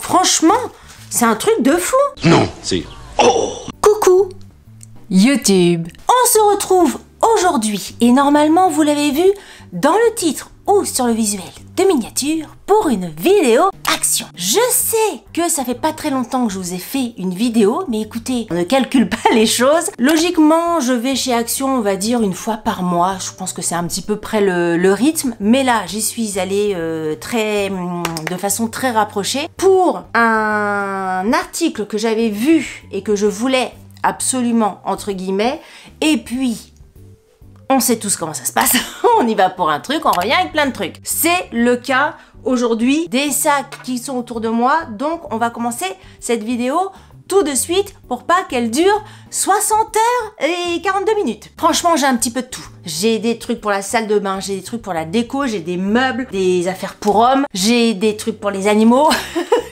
Franchement, c'est un truc de fou. Non, c'est... Oh! Coucou YouTube. On se retrouve aujourd'hui et normalement vous l'avez vu dans le titre ou sur le visuel de miniature pour une vidéo action. Je sais que ça fait pas très longtemps que je vous ai fait une vidéo, mais écoutez, on ne calcule pas les choses. Logiquement, je vais chez Action, on va dire une fois par mois. Je pense que c'est un petit peu près le rythme, mais là, j'y suis allée de façon très rapprochée pour un article que j'avais vu et que je voulais absolument, entre guillemets, et puis on sait tous comment ça se passe, on y va pour un truc, on revient avec plein de trucs. C'est le cas aujourd'hui des sacs qui sont autour de moi, donc on va commencer cette vidéo tout de suite pour pas qu'elle dure 60 heures et 42 minutes. Franchement, j'ai un petit peu de tout. J'ai des trucs pour la salle de bain, j'ai des trucs pour la déco, j'ai des meubles, des affaires pour hommes, j'ai des trucs pour les animaux,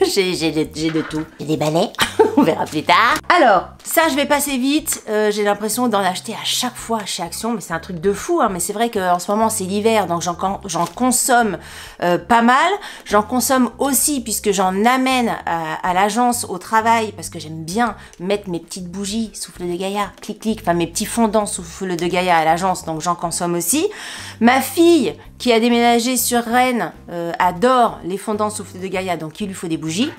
j'ai de tout. J'ai des balais, on verra plus tard. Alors, ça je vais passer vite, j'ai l'impression d'en acheter à chaque fois chez Action, mais c'est un truc de fou, hein. Mais c'est vrai qu'en ce moment c'est l'hiver, donc j'en consomme pas mal. J'en consomme aussi puisque j'en amène à l'agence au travail, parce que j'aime bien mettre mes petites bougies souffle de Gaïa, clic clic, enfin mes petits fondants souffle de Gaïa à l'agence, donc j'en consomme aussi. Ma fille qui a déménagé sur Rennes adore les fondants souffle de Gaïa, donc il lui faut des bougies.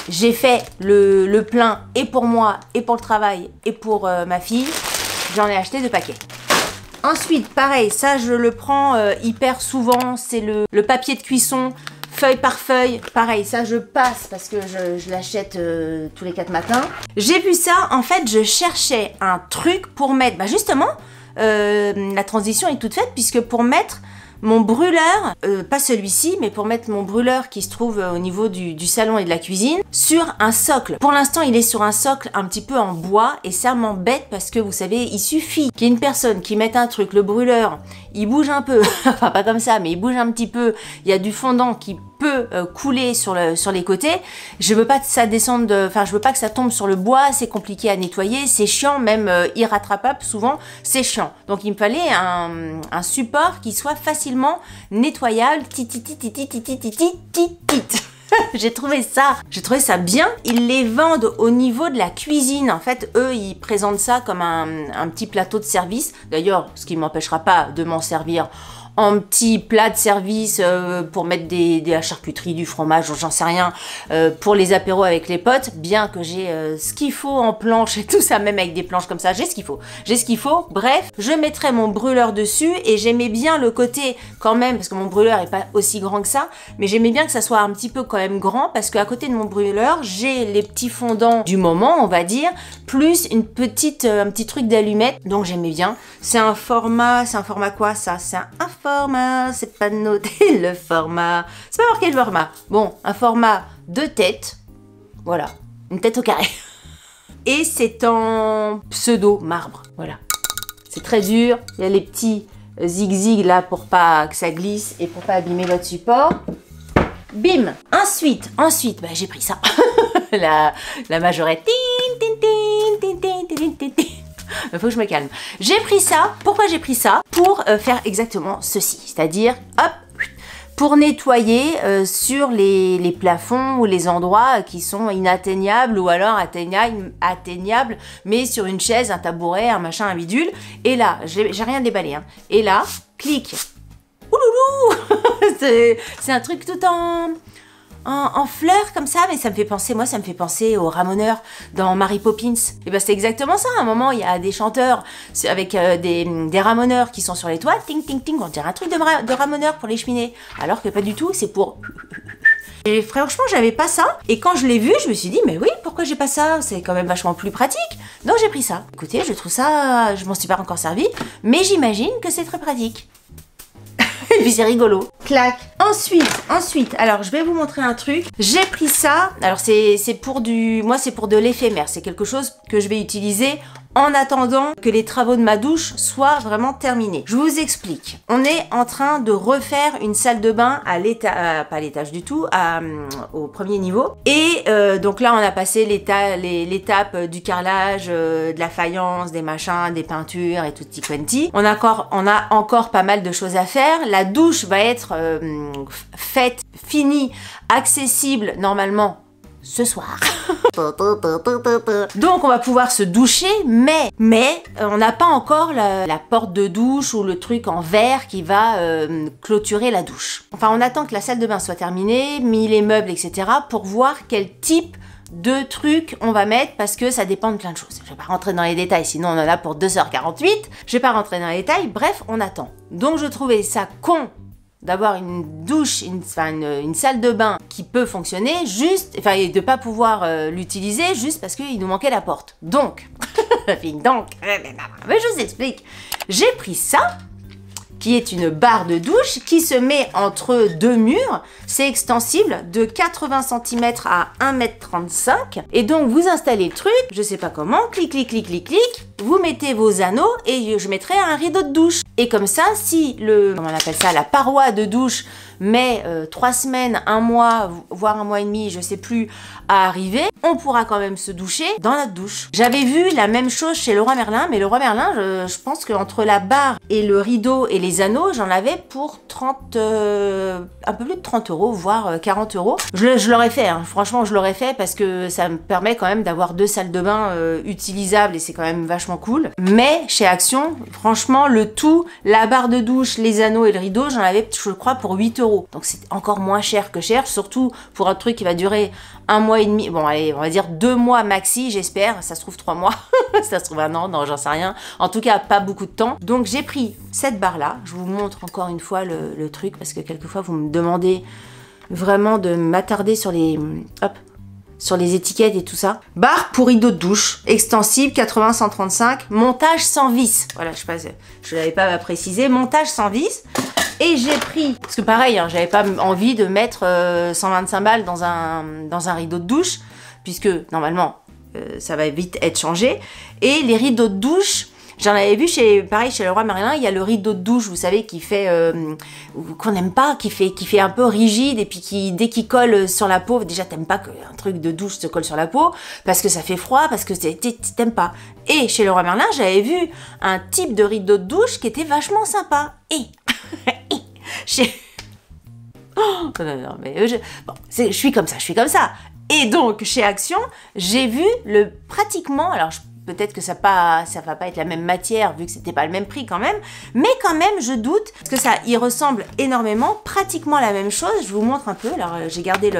J'ai fait le plein et pour moi et pour le travail et pour ma fille. J'en ai acheté 2 paquets. Ensuite, pareil, ça je le prends hyper souvent, c'est le papier de cuisson, feuille par feuille. Pareil, ça je passe parce que je l'achète tous les 4 matins. J'ai vu ça, en fait je cherchais un truc pour mettre, bah justement, la transition est toute faite puisque pour mettre mon brûleur, pas celui-ci, mais pour mettre mon brûleur qui se trouve au niveau du salon et de la cuisine, sur un socle. Pour l'instant, il est sur un socle un petit peu en bois et ça m'embête parce que vous savez, il suffit qu'il y ait une personne qui mette un truc, le brûleur, il bouge un peu, enfin pas comme ça, mais il bouge un petit peu, il y a du fondant qui peut couler sur les côtés. Je veux pas que ça descende, enfin je veux pas que ça tombe sur le bois, c'est compliqué à nettoyer, c'est chiant, même irrattrapable souvent, c'est chiant. Donc il me fallait un support qui soit facilement nettoyable. J'ai trouvé ça bien. Ils les vendent au niveau de la cuisine. En fait, eux, ils présentent ça comme un petit plateau de service. D'ailleurs, ce qui ne m'empêchera pas de m'en servir en petit plat de service pour mettre de la charcuterie, du fromage, j'en sais rien, pour les apéros avec les potes, bien que j'ai ce qu'il faut en planche et tout ça, même avec des planches comme ça, j'ai ce qu'il faut. Bref, je mettrai mon brûleur dessus et j'aimais bien le côté quand même, parce que mon brûleur est pas aussi grand que ça, mais j'aimais bien que ça soit un petit peu quand même grand, parce qu'à côté de mon brûleur, j'ai les petits fondants du moment, on va dire, plus un petit truc d'allumette, donc j'aimais bien. C'est un format quoi ça? C'est un format, c'est pas noté le format, c'est pas marqué le format. Bon, un format de tête, voilà, une tête au carré. Et c'est en pseudo marbre, voilà. C'est très dur, il y a les petits zigzags là pour pas que ça glisse et pour pas abîmer votre support. Bim. Ensuite, bah, j'ai pris ça. la majorette. Il faut que je me calme. J'ai pris ça. Pourquoi j'ai pris ça? Pour faire exactement ceci. C'est-à-dire, hop, pour nettoyer sur les plafonds ou les endroits qui sont inatteignables ou alors atteignables, mais sur une chaise, un tabouret, un machin, un bidule. Et là, j'ai rien déballé. Hein. Et là, clic. Ouloulou. C'est un truc tout en fleurs comme ça, mais ça me fait penser aux ramoneurs dans Mary Poppins. Et ben c'est exactement ça. À un moment, il y a des chanteurs avec des ramoneurs qui sont sur les toits, ting ting ting, on dirait un truc de ramoneur pour les cheminées, alors que pas du tout, c'est pour... Et franchement, j'avais pas ça. Et quand je l'ai vu, je me suis dit, mais oui, pourquoi j'ai pas ça? C'est quand même vachement plus pratique. Donc j'ai pris ça. Écoutez, je trouve ça, je m'en suis pas encore servi, mais j'imagine que c'est très pratique. Et puis c'est rigolo. Clac. Ensuite, alors je vais vous montrer un truc. J'ai pris ça. Alors c'est pour c'est pour de l'éphémère. C'est quelque chose que je vais utiliser en attendant que les travaux de ma douche soient vraiment terminés. Je vous explique. On est en train de refaire une salle de bain à l'étage, pas à l'étage du tout, au premier niveau. Et donc là, on a passé l'étape du carrelage, de la faïence, des machins, des peintures et tutti quanti. On a encore pas mal de choses à faire. La douche va être faite, finie, accessible normalement ce soir. Donc on va pouvoir se doucher, mais on n'a pas encore la porte de douche ou le truc en verre qui va clôturer la douche. Enfin, on attend que la salle de bain soit terminée, mis les meubles, etc. pour voir quel type de trucs on va mettre, parce que ça dépend de plein de choses. Je vais pas rentrer dans les détails, sinon on en a pour 2h48. Je vais pas rentrer dans les détails, bref, on attend. Donc je trouvais ça con d'avoir une douche, une salle de bain qui peut fonctionner juste, enfin, et de pas pouvoir l'utiliser juste parce qu'il nous manquait la porte. Donc, mais je vous explique. J'ai pris ça, qui est une barre de douche qui se met entre deux murs. C'est extensible de 80 cm à 1,35 m. Et donc, vous installez le truc, je sais pas comment, clic, clic, clic, clic, clic, vous mettez vos anneaux et je mettrai un rideau de douche. Et comme ça, si comment on appelle ça, la paroi de douche met 3 semaines, 1 mois, voire 1 mois et demi, je sais plus, à arriver, on pourra quand même se doucher dans notre douche. J'avais vu la même chose chez Leroy Merlin, mais Leroy Merlin, je pense qu'entre la barre et le rideau et les anneaux, j'en avais pour un peu plus de 30 €, voire 40 €. Je l'aurais fait, hein. Franchement, je l'aurais fait parce que ça me permet quand même d'avoir 2 salles de bain utilisables et c'est quand même vachement cool. Mais chez Action, franchement, le tout, la barre de douche, les anneaux et le rideau, j'en avais, je crois, pour 8 €. Donc c'est encore moins cher que cher, surtout pour un truc qui va durer 1 mois et demi. Bon, allez, on va dire 2 mois maxi, j'espère. Ça se trouve 3 mois, ça se trouve 1 an, non, j'en sais rien. En tout cas, pas beaucoup de temps. Donc j'ai pris cette barre-là. Je vous montre encore une fois le truc, parce que quelquefois, vous me demandez vraiment de m'attarder sur les... Hop, sur les étiquettes et tout ça. Barre pour rideau de douche, extensible, 80-135, montage sans vis. Voilà, je l'avais pas précisé, montage sans vis. Et j'ai pris, parce que pareil, hein, j'avais pas envie de mettre 125 balles dans un rideau de douche, puisque normalement, ça va vite être changé. Et les rideaux de douche, j'en avais vu chez Leroy Merlin, il y a le rideau de douche, vous savez, qui fait, qu'on n'aime pas, qui fait un peu rigide, et puis dès qu'il colle sur la peau, déjà t'aimes pas qu'un truc de douche se colle sur la peau, parce que ça fait froid, parce que t'aimes pas. Et chez Leroy Merlin, j'avais vu un type de rideau de douche qui était vachement sympa. Oh, non, mais je suis comme ça. Et donc, chez Action, j'ai vu pratiquement, alors peut-être que ça va pas être la même matière, vu que c'était pas le même prix quand même, mais quand même, je doute, parce que ça y ressemble énormément, pratiquement la même chose. Je vous montre un peu, alors j'ai gardé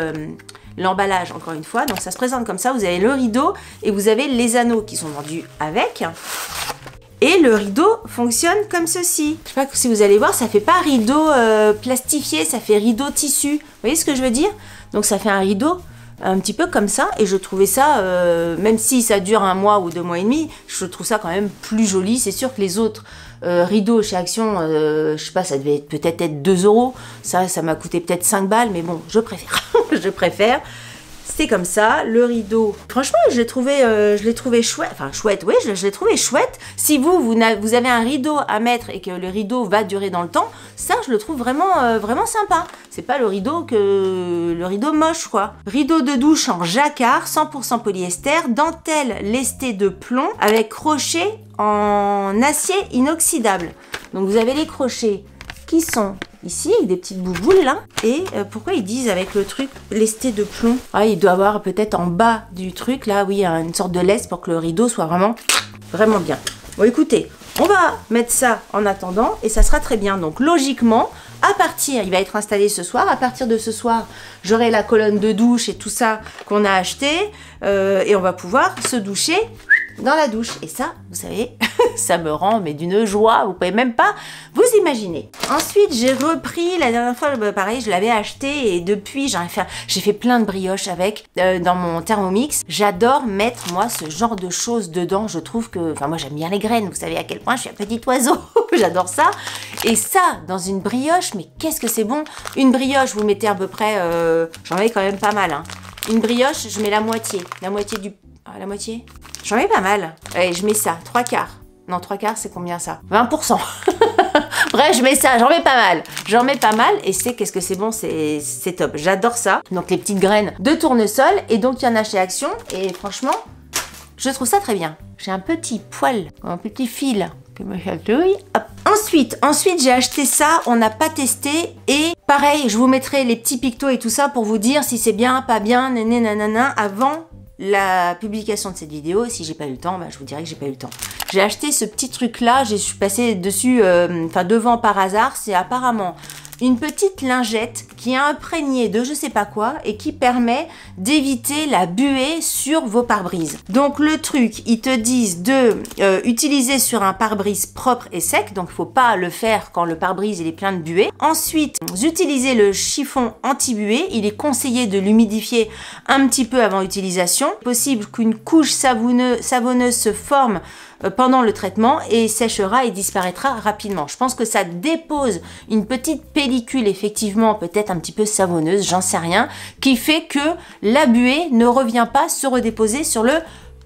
l'emballage encore une fois, donc ça se présente comme ça, vous avez le rideau et vous avez les anneaux qui sont vendus avec. Et le rideau fonctionne comme ceci. Je sais pas si vous allez voir, ça fait pas rideau plastifié, ça fait rideau tissu. Vous voyez ce que je veux dire? Donc ça fait un rideau un petit peu comme ça. Et je trouvais ça, même si ça dure 1 mois ou 2 mois et demi, je trouve ça quand même plus joli. C'est sûr que les autres rideaux chez Action, je sais pas, ça devait peut-être être 2 €. Ça m'a coûté peut-être 5 balles, mais bon, je préfère. Je préfère. C'est comme ça, le rideau. Franchement, je l'ai trouvé chouette. Enfin, chouette, oui, je l'ai trouvé chouette. Si vous avez un rideau à mettre et que le rideau va durer dans le temps, ça, je le trouve vraiment, vraiment sympa. C'est pas le rideau moche, quoi. Rideau de douche en jacquard, 100% polyester, dentelle lestée de plomb avec crochet en acier inoxydable. Donc, vous avez les crochets qui sont ici, avec des petites bouboules là. Et pourquoi ils disent avec le truc lesté de plomb? Ah, il doit avoir peut-être en bas du truc là, oui, une sorte de lest pour que le rideau soit vraiment bien. Bon, écoutez, on va mettre ça en attendant et ça sera très bien. Donc logiquement, il va être installé ce soir. À partir de ce soir, j'aurai la colonne de douche et tout ça qu'on a acheté et on va pouvoir se doucher dans la douche. Et ça, vous savez, ça me rend mais d'une joie, vous pouvez même pas vous imaginer. Ensuite, j'ai repris, la dernière fois, pareil, je l'avais acheté et depuis, j'ai fait plein de brioches avec dans mon Thermomix. J'adore mettre, moi, ce genre de choses dedans. Je trouve que, enfin, moi, j'aime bien les graines. Vous savez à quel point je suis un petit oiseau. J'adore ça. Et ça, dans une brioche, mais qu'est-ce que c'est bon. Une brioche, vous mettez à peu près, j'en mets quand même pas mal, hein. Une brioche, je mets la moitié du... Ah, la moitié? J'en mets pas mal. Allez, je mets ça, 3/4. Non, 3/4, c'est combien ça? 20%. Bref, je mets ça, j'en mets pas mal. J'en mets pas mal et qu'est-ce que c'est bon, c'est top. J'adore ça. Donc les petites graines de tournesol. Et donc il y en a chez Action. Et franchement, je trouve ça très bien. J'ai un petit poil, un petit fil qui me chatouille. Hop. Ensuite j'ai acheté ça, on n'a pas testé. Et pareil, je vous mettrai les petits pictos et tout ça pour vous dire si c'est bien, pas bien, nanana, avant la publication de cette vidéo. Si j'ai pas eu le temps, bah, je vous dirai que j'ai pas eu le temps. J'ai acheté ce petit truc là, je suis passée dessus, devant par hasard. C'est apparemment une petite lingette qui est imprégnée de je sais pas quoi et qui permet d'éviter la buée sur vos pare-brises. Donc le truc, ils te disent de utiliser sur un pare-brise propre et sec, donc il faut pas le faire quand le pare-brise il est plein de buée. Ensuite, vous utilisez le chiffon anti-buée, il est conseillé de l'humidifier un petit peu avant utilisation. Possible qu'une couche savonneuse se forme pendant le traitement et séchera et disparaîtra rapidement. Je pense que ça dépose une petite pellicule effectivement peut-être un petit peu savonneuse, j'en sais rien, qui fait que la buée ne revient pas se redéposer sur le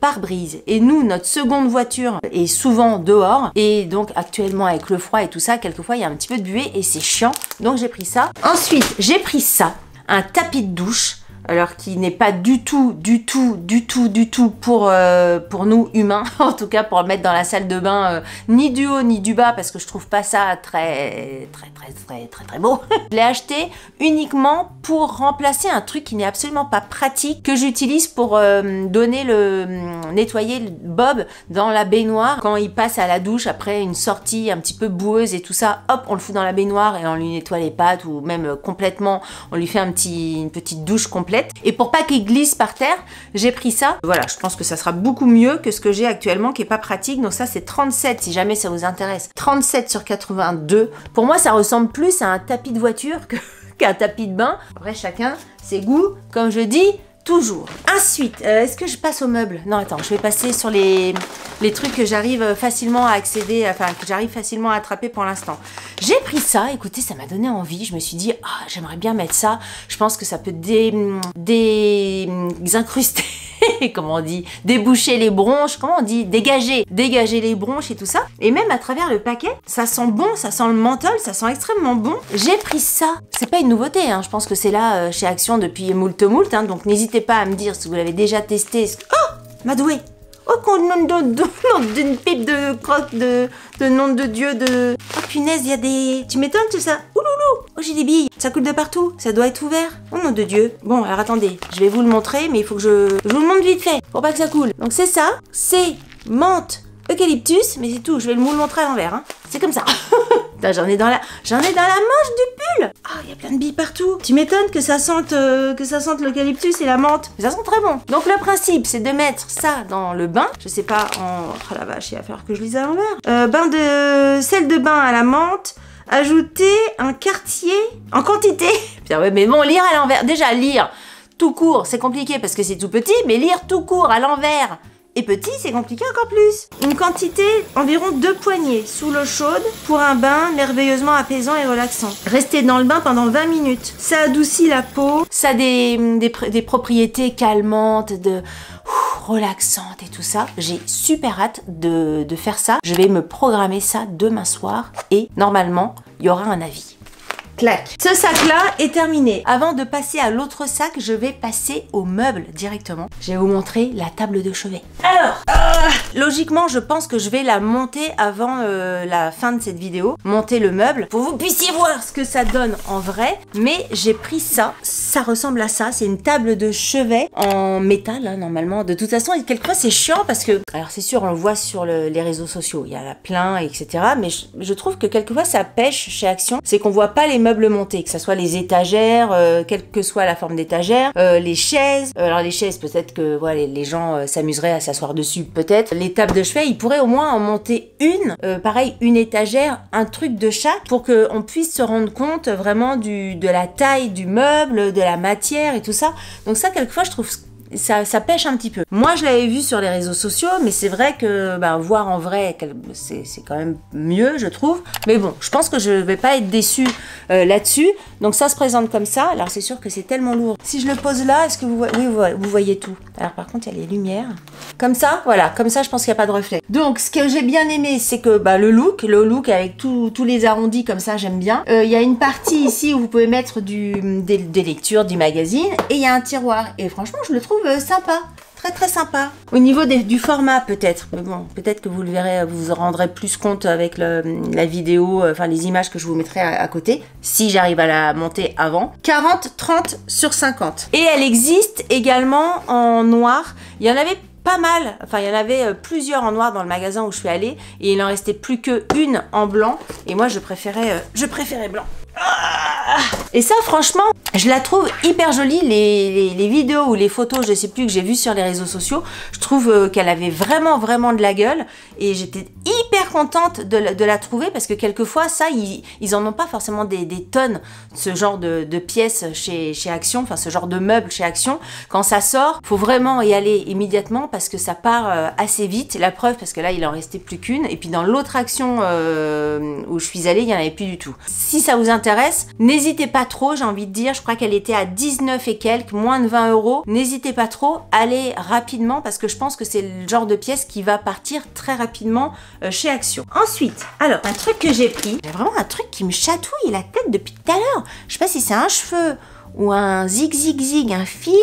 pare-brise. Et nous, notre seconde voiture est souvent dehors et donc actuellement avec le froid et tout ça, quelquefois il y a un petit peu de buée et c'est chiant. Donc j'ai pris ça. Ensuite, j'ai pris ça, un tapis de douche. Alors qui n'est pas du tout pour nous humains, en tout cas pour le mettre dans la salle de bain, ni du haut ni du bas, parce que je trouve pas ça très beau. Je l'ai acheté uniquement pour remplacer un truc qui n'est absolument pas pratique, que j'utilise pour nettoyer le bob dans la baignoire, quand il passe à la douche après une sortie un petit peu boueuse et tout ça, hop, on le fout dans la baignoire et on lui nettoie les pattes, ou même complètement, on lui fait une petite douche complète. Et pour pas qu'il glisse par terre, j'ai pris ça. Voilà, je pense que ça sera beaucoup mieux que ce que j'ai actuellement, qui est pas pratique. Donc ça, c'est 37, si jamais ça vous intéresse. 37 sur 82. Pour moi, ça ressemble plus à un tapis de voiture qu'à un tapis de bain. Après, chacun ses goûts, comme je dis toujours. Ensuite, est-ce que je passe aux meubles? Non, attends, je vais passer sur les trucs que j'arrive facilement à accéder, enfin, que j'arrive facilement à attraper pour l'instant. J'ai pris ça, écoutez, ça m'a donné envie. Je me suis dit, ah, j'aimerais bien mettre ça. Je pense que ça peut désincruster, comment on dit, déboucher les bronches, comment on dit, dégager les bronches et tout ça. Et même à travers le paquet, ça sent bon, ça sent le menthol, ça sent extrêmement bon. J'ai pris ça. C'est pas une nouveauté, hein. Je pense que c'est là chez Action depuis moult, hein. Donc n'hésitez pas à me dire si vous l'avez déjà testé. Oh, Madoué. Oh, qu'on d'une pipe de croque de nom de Dieu de... Oh punaise, il y a des... Tu m'étonnes tout ça. Ouloulou. Oh, j'ai des billes. Ça coule de partout. Ça doit être ouvert. Oh nom de Dieu. Bon, alors attendez. Je vais vous le montrer, mais il faut que je vous le montre vite fait. Pour pas que ça coule. Donc c'est ça. C'est menthe, eucalyptus. Mais c'est tout. Je vais vous le montrer à l'envers. Hein. C'est comme ça. J'en ai dans la manche du pull. Ah, il y a plein de billes partout. Tu m'étonnes que ça sente l'eucalyptus et la menthe. Mais ça sent très bon. Donc le principe, c'est de mettre ça dans le bain. Je sais pas en... Oh la vache, il va falloir que je lise à l'envers. Bain de sel de bain à la menthe. Ajouter un quartier en quantité. Putain, ouais, mais bon, lire à l'envers. Déjà, lire tout court, c'est compliqué parce que c'est tout petit. Mais lire tout court à l'envers et petit, c'est compliqué encore plus. Une quantité environ 2 poignées sous l'eau chaude pour un bain merveilleusement apaisant et relaxant. Restez dans le bain pendant 20 minutes. Ça adoucit la peau. Ça a des propriétés calmantes, relaxantes et tout ça. J'ai super hâte de faire ça. Je vais me programmer ça demain soir et normalement, il y aura un avis. Clac. Ce sac-là est terminé. Avant de passer à l'autre sac, je vais passer aux meubles directement. Je vais vous montrer la table de chevet. Alors, logiquement, je pense que je vais la monter avant la fin de cette vidéo. Monter le meuble pour que vous puissiez voir ce que ça donne en vrai. Mais j'ai pris ça. Ça ressemble à ça. C'est une table de chevet en métal, hein, normalement. De toute façon, quelquefois, c'est chiant parce que... Alors, c'est sûr, on le voit sur les réseaux sociaux. Il y en a plein, etc. Mais je trouve que quelquefois, ça pêche chez Action. C'est qu'on voit pas les meubles montés, que ce soit les étagères, quelle que soit la forme d'étagère, les chaises. Alors les chaises, peut-être que voilà, les gens s'amuseraient à s'asseoir dessus, peut-être. Les tables de chevet, ils pourraient au moins en monter une, pareil, une étagère, un truc de chaque, pour qu'on puisse se rendre compte vraiment de la taille du meuble, de la matière et tout ça. Donc ça, quelquefois, je trouve ça pêche un petit peu. Moi, je l'avais vu sur les réseaux sociaux, mais c'est vrai que voir en vrai, c'est quand même mieux, je trouve. Mais bon, je pense que je vais pas être déçue là-dessus. Donc ça se présente comme ça. Alors c'est sûr que c'est tellement lourd. Si je le pose là, est-ce que vous voyez? Oui, vous voyez tout. Alors par contre, il y a les lumières. Comme ça, voilà. Comme ça, je pense qu'il n'y a pas de reflet. Donc, ce que j'ai bien aimé, c'est que le look avec tous les arrondis comme ça, j'aime bien. Il y a une partie ici où vous pouvez mettre des lectures, du magazine, et il y a un tiroir. Et franchement, je le trouve sympa. Très sympa. Au niveau du format peut-être, mais bon, peut-être que vous le verrez, vous vous rendrez plus compte avec la vidéo, enfin les images que je vous mettrai à côté, si j'arrive à la monter avant. 40-30 sur 50. Et elle existe également en noir. Il y en avait pas mal, enfin il y en avait plusieurs en noir dans le magasin où je suis allée, et il en restait plus qu'une en blanc, et moi je préférais blanc. Et ça franchement je la trouve hyper jolie. Les vidéos ou les photos, je sais plus, que j'ai vues sur les réseaux sociaux, je trouve qu'elle avait vraiment de la gueule, et j'étais hyper contente de la trouver, parce que quelquefois ça ils en ont pas forcément des tonnes, ce genre de pièces chez Action, enfin ce genre de meubles chez Action. Quand ça sort, faut vraiment y aller immédiatement parce que ça part assez vite. La preuve, parce que là il en restait plus qu'une, et puis dans l'autre Action où je suis allée, il y en avait plus du tout. Si ça vous intéresse, n'hésitez pas trop, j'ai envie de dire, je crois qu'elle était à 19 et quelques, moins de 20 €. N'hésitez pas trop, allez rapidement, parce que je pense que c'est le genre de pièce qui va partir très rapidement chez Action. Ensuite, alors, un truc que j'ai pris, j'ai vraiment un truc qui me chatouille la tête depuis tout à l'heure. Je sais pas si c'est un cheveu ou un zig, un fil.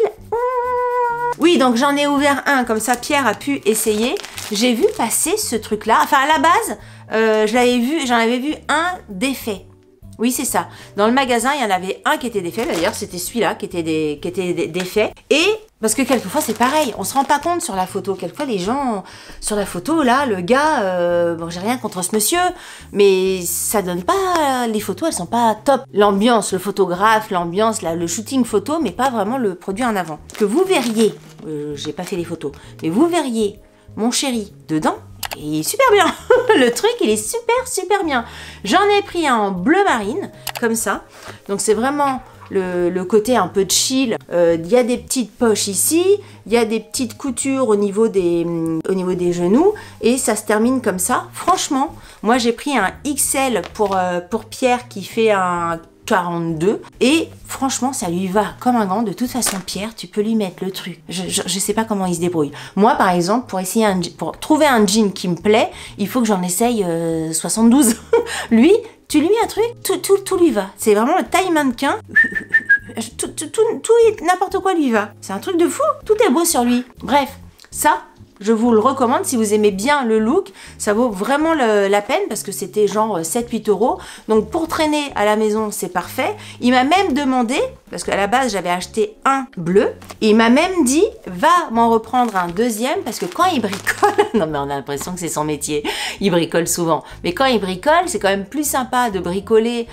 Oui, donc j'en ai ouvert un, comme ça Pierre a pu essayer. J'ai vu passer ce truc-là, enfin à la base, j'en avais vu un défait. Oui, c'est ça. Dans le magasin, il y en avait un qui était défait. D'ailleurs, c'était celui-là qui était défait. Et parce que quelquefois, c'est pareil. On se rend pas compte sur la photo. Quelquefois, les gens sur la photo, là, le gars, bon, j'ai rien contre ce monsieur, mais ça donne pas. Les photos, elles sont pas top. L'ambiance, le photographe, l'ambiance, le shooting photo, mais pas vraiment le produit en avant. Que vous verriez, j'ai pas fait les photos, mais vous verriez mon chéri dedans. Il est super bien. Le truc, il est super bien. J'en ai pris un en bleu marine, comme ça. Donc c'est vraiment le côté un peu chill. Il y a des petites poches ici. Il y a des petites coutures au niveau des genoux. Et ça se termine comme ça. Franchement, moi j'ai pris un XL pour Pierre qui fait un 42, et franchement ça lui va comme un gant. De toute façon Pierre, tu peux lui mettre le truc, je sais pas comment il se débrouille. Moi par exemple, pour trouver un jean qui me plaît, il faut que j'en essaye 72. Lui, tu lui mets un truc, tout lui va. C'est vraiment le taille mannequin. Tout n'importe quoi lui va. C'est un truc de fou, tout est beau sur lui. Bref, ça je vous le recommande si vous aimez bien le look. Ça vaut vraiment la peine, parce que c'était genre 7-8 €. Donc pour traîner à la maison, c'est parfait. Il m'a même demandé, parce qu'à la base j'avais acheté un bleu, et il m'a même dit va m'en reprendre un deuxième, parce que quand il bricole, non mais on a l'impression que c'est son métier, il bricole souvent, mais quand il bricole, c'est quand même plus sympa de bricoler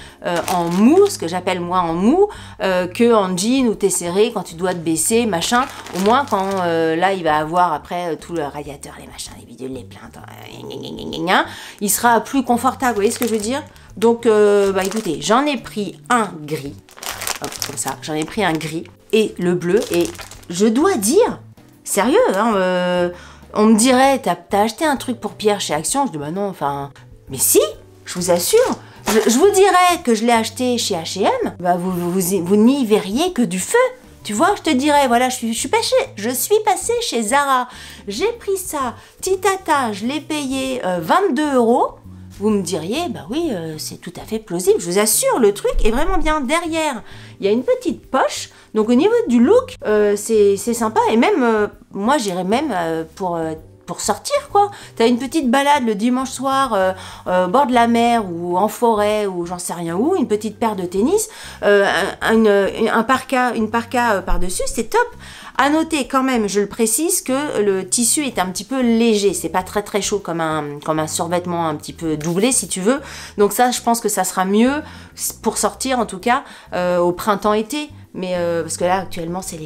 en mou, ce que j'appelle moi en mou, que en jean où t'es serré, quand tu dois te baisser, machin. Au moins quand là il va avoir après tout le radiateur, les machins, les bidules, les plaintes, il sera plus confortable, vous voyez ce que je veux dire? Donc écoutez, j'en ai pris un gris, hop, comme ça, j'en ai pris un gris et le bleu, et je dois dire, sérieux, hein, on me dirait, t'as acheté un truc pour Pierre chez Action? Je dis bah non, enfin, mais si, je vous assure. Je vous dirais que je l'ai acheté chez H&M, bah vous n'y verriez que du feu. Tu vois, je te dirais, voilà, je suis passée chez Zara, j'ai pris ça, titata, je l'ai payé 22 €. Vous me diriez, bah oui, c'est tout à fait plausible. Je vous assure, le truc est vraiment bien. Derrière, il y a une petite poche. Donc au niveau du look, c'est sympa. Et même, moi j'irais même pour sortir, quoi. T'as une petite balade le dimanche soir au bord de la mer ou en forêt ou j'en sais rien où, une petite paire de tennis, une parka par-dessus, c'est top. À noter quand même, je le précise, que le tissu est un petit peu léger, c'est pas très chaud comme un survêtement un petit peu doublé si tu veux. Donc ça, je pense que ça sera mieux pour sortir en tout cas au printemps-été. Mais parce que là actuellement c'est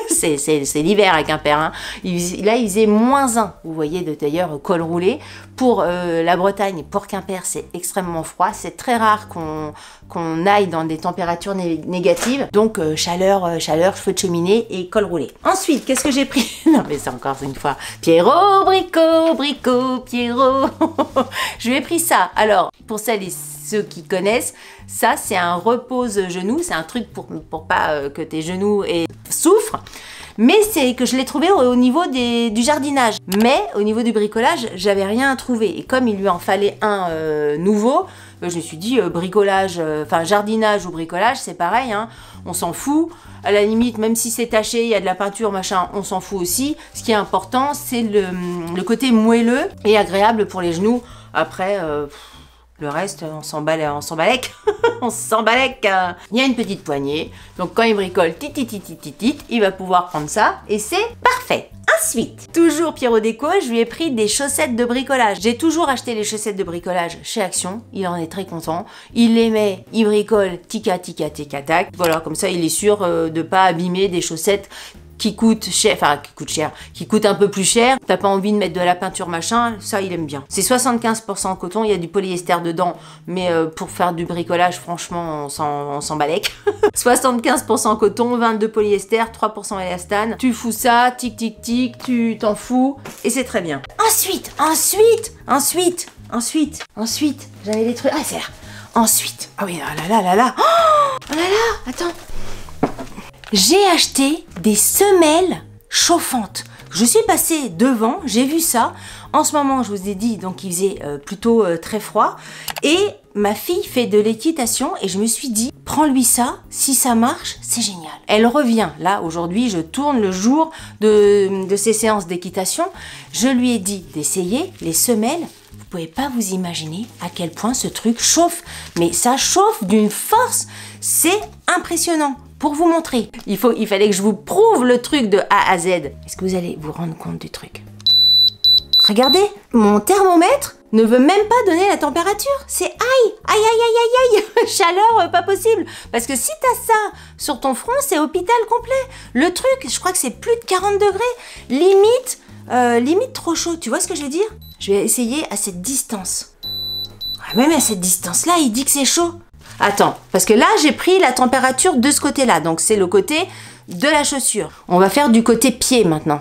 c'est l'hiver à Quimper. Hein. Là, il faisait -1. Vous voyez, d'ailleurs, col roulé. Pour la Bretagne, pour Quimper, c'est extrêmement froid. C'est très rare qu'on aille dans des températures négatives. Donc, chaleur, feu de cheminée et col roulé. Ensuite, qu'est-ce que j'ai pris? Non, mais c'est encore une fois. Pierrot, Bricot, Pierrot. Je lui ai pris ça. Alors, pour celles et ceux qui connaissent, ça, c'est un repose-genou. C'est un truc pour pas que tes genoux souffrent. Mais c'est que je l'ai trouvé au niveau du jardinage. Mais au niveau du bricolage, j'avais rien à trouver. Et comme il lui en fallait un nouveau, je me suis dit bricolage, enfin jardinage ou bricolage, c'est pareil, hein, on s'en fout. À la limite, même si c'est taché, il y a de la peinture, machin, on s'en fout aussi. Ce qui est important, c'est le côté moelleux et agréable pour les genoux. Après... le reste, on s'emballe, on s'embalèque. On s'embalèque. Il y a une petite poignée. Donc quand il bricole, il va pouvoir prendre ça. Et c'est parfait. Ensuite, toujours Pierrot Déco, je lui ai pris des chaussettes de bricolage. J'ai toujours acheté les chaussettes de bricolage chez Action. Il en est très content. Il les met, il bricole, tica, tac. Voilà, comme ça, il est sûr de pas abîmer des chaussettes qui coûte cher, qui coûte un peu plus cher, t'as pas envie de mettre de la peinture machin, ça il aime bien. C'est 75% coton, il y a du polyester dedans, mais pour faire du bricolage, franchement, on s'en balèque. 75% coton, 22 polyester, 3% élastane, tu fous ça, tic, tu t'en fous, et c'est très bien. Ensuite, j'avais des trucs, ah c'est là, ensuite, ah oui, là, oh là là, attends. J'ai acheté des semelles chauffantes. Je suis passée devant, j'ai vu ça. En ce moment, je vous ai dit, donc il faisait plutôt très froid. Et ma fille fait de l'équitation et je me suis dit, prends-lui ça, si ça marche, c'est génial. Elle revient, là, aujourd'hui, je tourne le jour de ces séances d'équitation. Je lui ai dit d'essayer les semelles. Vous pouvez pas vous imaginer à quel point ce truc chauffe. Mais ça chauffe d'une force, c'est impressionnant. Pour vous montrer, il fallait que je vous prouve le truc de A à Z. Est-ce que vous allez vous rendre compte du truc? Regardez, mon thermomètre ne veut même pas donner la température. C'est aïe, chaleur pas possible. Parce que si t'as ça sur ton front, c'est hôpital complet. Le truc, je crois que c'est plus de 40 degrés. Limite trop chaud, tu vois ce que je veux dire? Je vais essayer à cette distance. Même à cette distance-là, il dit que c'est chaud. Attends, parce que là, j'ai pris la température de ce côté-là. Donc, c'est le côté de la chaussure. On va faire du côté pied maintenant.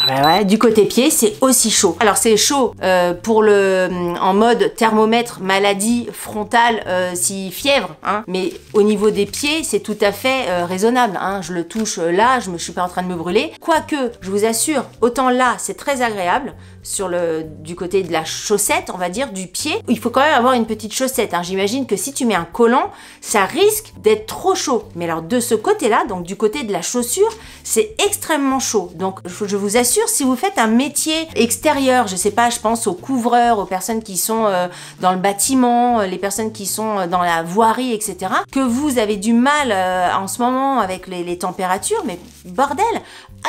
Ouais, du côté pied, c'est aussi chaud. Alors, c'est chaud en mode thermomètre, maladie frontale, si fièvre. Hein. Mais au niveau des pieds, c'est tout à fait raisonnable. Hein. Je le touche là, je suis pas en train de me brûler. Quoique, je vous assure, autant là, c'est très agréable. Du côté de la chaussette, on va dire, du pied. Il faut quand même avoir une petite chaussette. Hein. J'imagine que si tu mets un collant, ça risque d'être trop chaud. Mais alors, de ce côté-là, donc du côté de la chaussure, c'est extrêmement chaud. Donc, je vous assure, si vous faites un métier extérieur, je sais pas, je pense aux couvreurs, aux personnes qui sont dans le bâtiment, les personnes qui sont dans la voirie, etc., que vous avez du mal en ce moment avec les températures, mais bordel,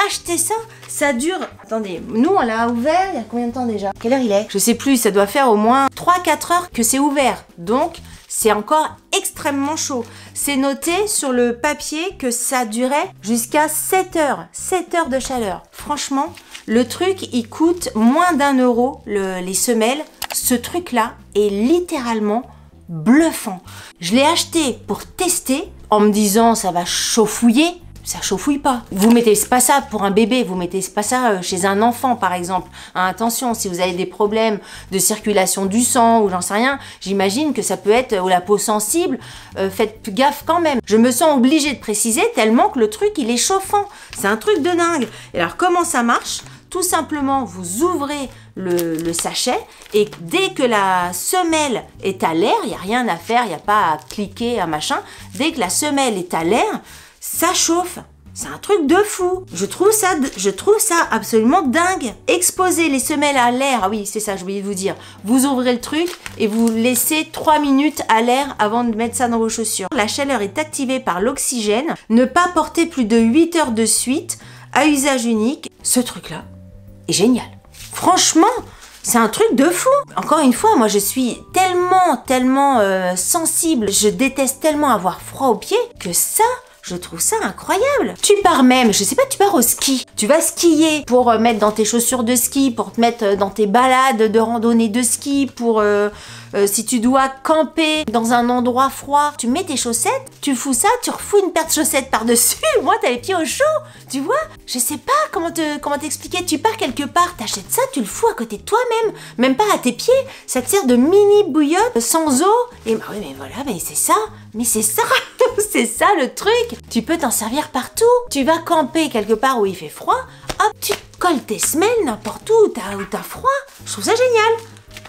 achetez ça, ça dure... Attendez, nous on l'a ouvert il y a combien de temps déjà? Quelle heure il est? Je sais plus, ça doit faire au moins 3-4 heures que c'est ouvert. Donc, c'est encore extrêmement chaud. C'est noté sur le papier que ça durait jusqu'à 7 heures. 7 heures de chaleur. Franchement, le truc, il coûte moins d'1 euro, les semelles. Ce truc-là est littéralement bluffant. Je l'ai acheté pour tester en me disant ça va chauffouiller. Ça chauffouille pas. Vous mettez pas ça pour un bébé, vous mettez pas ça chez un enfant par exemple. Hein, attention, si vous avez des problèmes de circulation du sang ou j'en sais rien, j'imagine que ça peut être ou la peau sensible, faites gaffe quand même. Je me sens obligée de préciser tellement que le truc il est chauffant. C'est un truc de dingue. Et alors comment ça marche? Tout simplement, vous ouvrez le sachet et dès que la semelle est à l'air, il n'y a rien à faire, il n'y a pas à cliquer, un machin. Dès que la semelle est à l'air, ça chauffe. C'est un truc de fou. Je trouve ça absolument dingue. Exposer les semelles à l'air. Ah oui, c'est ça, j'ai oublié de vous dire. Vous ouvrez le truc et vous laissez 3 minutes à l'air avant de mettre ça dans vos chaussures. La chaleur est activée par l'oxygène. Ne pas porter plus de 8 heures de suite à usage unique. Ce truc-là est génial. Franchement, c'est un truc de fou. Encore une fois, moi je suis tellement sensible. Je déteste tellement avoir froid aux pieds que ça... Je trouve ça incroyable. Tu pars même, je sais pas, tu pars au ski. Tu vas skier pour mettre dans tes chaussures de ski, pour te mettre dans tes balades de randonnée de ski, pour si tu dois camper dans un endroit froid, tu mets tes chaussettes, tu fous ça, tu refous une paire de chaussettes par-dessus. Moi, t'as les pieds au chaud, tu vois. Je sais pas comment t'expliquer. Tu pars quelque part, t'achètes ça, tu le fous à côté de toi-même, même pas à tes pieds. Ça te sert de mini bouillotte sans eau. Et bah oui, mais voilà, mais c'est ça. Mais c'est ça, c'est ça le truc. Tu peux t'en servir partout. Tu vas camper quelque part où il fait froid, hop, tu colles tes semelles n'importe où t'as froid. Je trouve ça génial.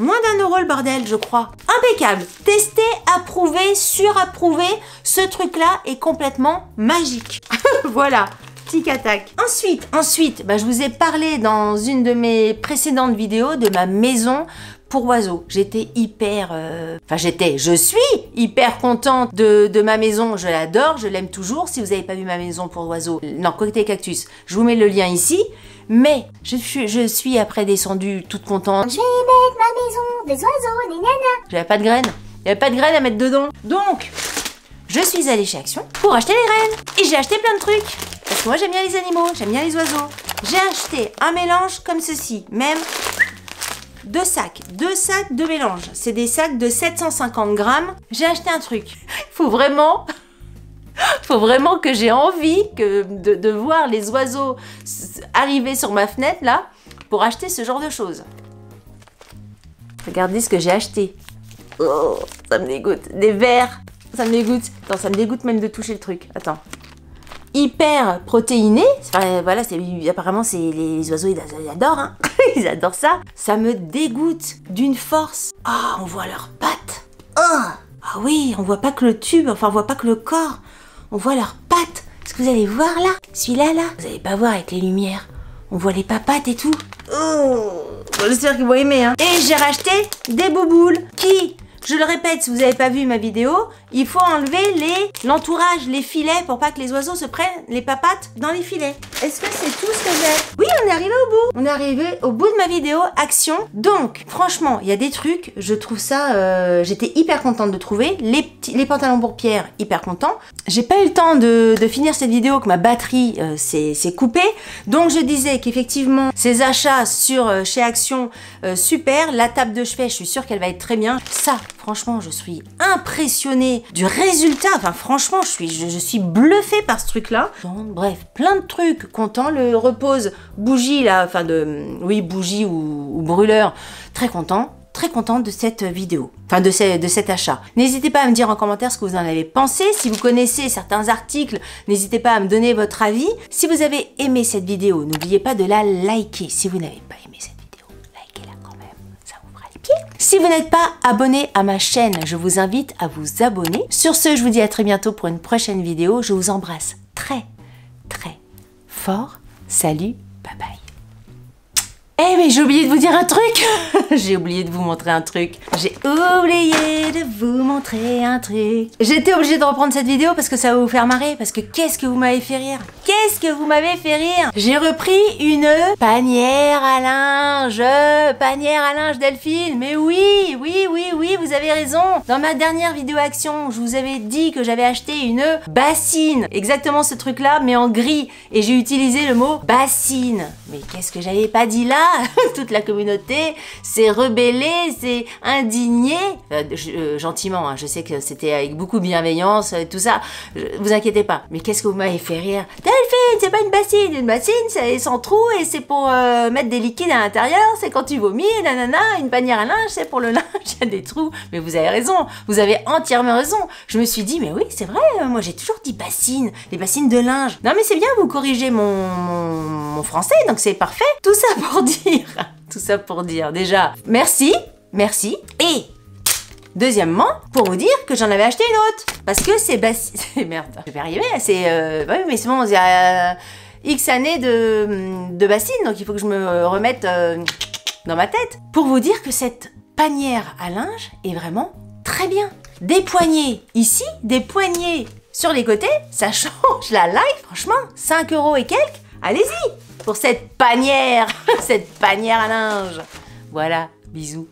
Moins d'1 € le bordel, je crois. Impeccable. Testé, approuvé, surapprouvé. Ce truc-là est complètement magique. Voilà. Tic à tac. Ensuite, bah, je vous ai parlé dans une de mes précédentes vidéos de ma maison pour oiseaux. J'étais je suis hyper contente de ma maison. Je l'adore, je l'aime toujours. Si vous n'avez pas vu ma maison pour oiseaux, non, côté cactus, je vous mets le lien ici. Mais je suis après descendue toute contente. Je vais mettre ma maison des oiseaux, des nanas. J'avais pas de graines. Il n'y avait pas de graines à mettre dedans. Donc, je suis allée chez Action pour acheter les graines. Et j'ai acheté plein de trucs. Parce que moi, j'aime bien les animaux, j'aime bien les oiseaux. J'ai acheté un mélange comme ceci. Même 2 sacs de mélange. C'est des sacs de 750 grammes. J'ai acheté un truc. Faut vraiment que j'ai envie de voir les oiseaux arriver sur ma fenêtre, là, pour acheter ce genre de choses. Regardez ce que j'ai acheté. Oh, ça me dégoûte. Des verres. Ça me dégoûte. Attends, ça me dégoûte même de toucher le truc. Attends. Hyper protéiné. Enfin, voilà, apparemment, les oiseaux, ils adorent, hein. Ils adorent ça. Ça me dégoûte d'une force. Ah, on voit leurs pattes. Oh. Ah oui, on voit pas que le tube, enfin, on voit pas que le corps. On voit leurs pattes. Est-ce que vous allez voir là? Celui-là, là. Vous allez pas voir avec les lumières. On voit les papates et tout. Oh. J'espère que vous aimez, hein. Et j'ai racheté des bouboules qui... Je le répète, si vous n'avez pas vu ma vidéo, il faut enlever l'entourage, les filets, pour pas que les oiseaux se prennent les papates dans les filets. Est-ce que c'est tout ce que j'ai? Oui, on est arrivé au bout. On est arrivé au bout de ma vidéo Action. Donc, franchement, il y a des trucs, je trouve ça... J'étais hyper contente de trouver. Les pantalons pour Pierre, hyper content. J'ai pas eu le temps de finir cette vidéo, que ma batterie s'est coupée. Donc, je disais qu'effectivement, ces achats chez Action, super. La table de chevet, je suis sûre qu'elle va être très bien. Ça, franchement, je suis impressionnée du résultat. Enfin, franchement, je suis bluffée par ce truc-là. Bref, plein de trucs. Content, le repose bougie, là, enfin oui, bougie ou brûleur. Très content. Très contente de cette vidéo, enfin de cet achat. N'hésitez pas à me dire en commentaire ce que vous en avez pensé. Si vous connaissez certains articles, n'hésitez pas à me donner votre avis. Si vous avez aimé cette vidéo, n'oubliez pas de la liker. Si vous n'avez pas aimé cette vidéo, likez-la quand même, ça vous fera les pieds. Si vous n'êtes pas abonné à ma chaîne, je vous invite à vous abonner. Sur ce, je vous dis à très bientôt pour une prochaine vidéo. Je vous embrasse très, très fort. Salut, bye bye. Eh mais j'ai oublié de vous dire un truc. J'ai oublié de vous montrer un truc. J'ai oublié de vous montrer un truc. J'étais obligée de reprendre cette vidéo parce que ça va vous faire marrer. Parce que qu'est-ce que vous m'avez fait rire? Qu'est-ce que vous m'avez fait rire? J'ai repris une panière à linge Delphine. Mais oui, vous avez raison. Dans ma dernière vidéo Action, je vous avais dit que j'avais acheté une bassine. Exactement ce truc-là, mais en gris. Et j'ai utilisé le mot bassine. Mais qu'est-ce que j'avais pas dit là? Toute la communauté s'est rebellée, s'est indignée, gentiment, hein, je sais que c'était avec beaucoup de bienveillance, tout ça, vous inquiétez pas, mais qu'est-ce que vous m'avez fait rire? Delphine, c'est pas une bassine, c'est sans trou et c'est pour mettre des liquides à l'intérieur, c'est quand tu vomis, nanana, une panière à linge, c'est pour le linge, il y a des trous, mais vous avez raison, vous avez entièrement raison, je me suis dit, mais oui, c'est vrai, moi j'ai toujours dit bassine, les bassines de linge, non mais c'est bien, vous corrigez mon français, donc c'est parfait, tout ça pour dire, déjà, merci, et deuxièmement, pour vous dire que j'en avais acheté une autre, parce que c'est bassine, merde, je vais arriver, c'est, oui, mais c'est bon, il y a X années de bassine, donc il faut que je me remette dans ma tête, pour vous dire que cette panière à linge est vraiment très bien. Des poignées ici, des poignées sur les côtés, ça change la life, franchement, 5 € et quelques, allez-y pour cette panière à linge. Voilà, bisous.